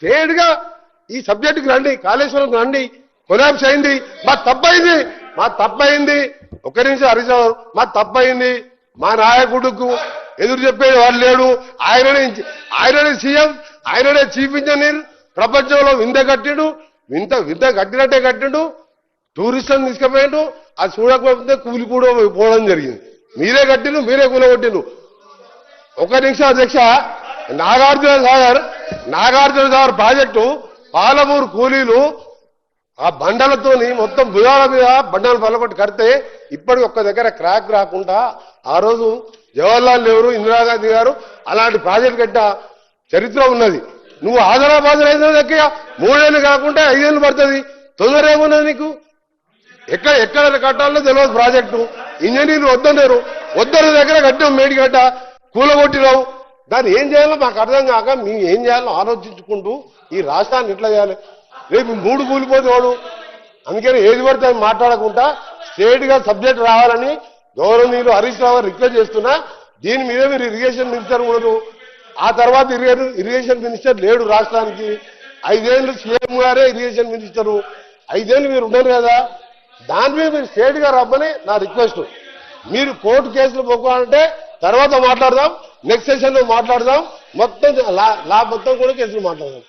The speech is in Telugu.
స్ట్రేట్ గా ఈ సబ్జెక్టుకి రండి, కాళేశ్వరం రండి. కొలాబ్స్ అయింది, మా తప్పయింది. ఒక్క నిమిషం హరీష్ రావు, మా తప్పయింది. మా నాయకుడుకు ఎదురు చెప్పేది వాడు లేడు. ఆయననే సీఎం, ఆయననే చీఫ్ ఇంజనీర్. ప్రపంచంలో వింత కట్టిండు, వింత కట్టినట్టే కట్టిండు. టూరిస్టులను తీసుకుపోయాడు, అది చూడకపోతే కూలికూడ పోవడం జరిగింది. మీరే కట్టిండు, మీరే కూలగొట్టిండు. ఒక నిమిషం అధ్యక్ష, నాగార్జున సాగర్ ప్రాజెక్టు పాలమూరు కూలీలు ఆ బండలతోని మొత్తం భుజాల మీద బండలు బలపట్టి కడితే ఇప్పటికి ఒక్క దగ్గర క్రాక్ రాకుండా ఆ రోజు జవహర్లాల్ నెహ్రూ, ఇందిరాగాంధీ గారు అలాంటి ప్రాజెక్టు కట్ట చరిత్ర ఉన్నది. నువ్వు ఆదరాబాద్ అయితే దగ్గర 3 ఏళ్ళు కాకుండా 5 ఏళ్ళు పడుతుంది. తొందర ఏమున్నది నీకు? ఎక్కడ కట్టాలో తెలియదు ప్రాజెక్టు. ఇంజనీర్లు వద్దరు దగ్గర కట్టాం, మేడిగడ్డ కూలగొట్టినావు. దాన్ని ఏం చేయాలో మాకు అర్థం కాక మేము ఏం చేయాలో ఆలోచించుకుంటూ ఈ రాష్ట్రాన్ని ఎట్లా చేయాలి? రేపు 3 కూలిపోతే వాడు. అందుకని ఏది పడితే మాట్లాడకుండా స్ట్రేట్ గా సబ్జెక్ట్ రావాలని గౌరవనీయులు హరీష్ రావు రిక్వెస్ట్ చేస్తున్నా. దీని మీద మీరు ఇరిగేషన్ మినిస్టర్ కూడా, ఆ తర్వాత ఇరిగేషన్ మినిస్టర్ లేడు రాష్ట్రానికి. 5 ఏళ్ళు సీఎం గారే ఇరిగేషన్ మినిస్టరు, 5 ఏళ్ళు మీరు ఉండరు కదా. దాని మీద మీరు స్ట్రేట్ గా రమ్మని నా రిక్వెస్ట్. మీరు కోర్టు కేసులు పోవాలంటే తర్వాత మాట్లాడదాం, నెక్స్ట్ సెషన్ లో మాట్లాడదాం. మొత్తం లా మొత్తం కూడా కేసులు మాట్లాడదాం.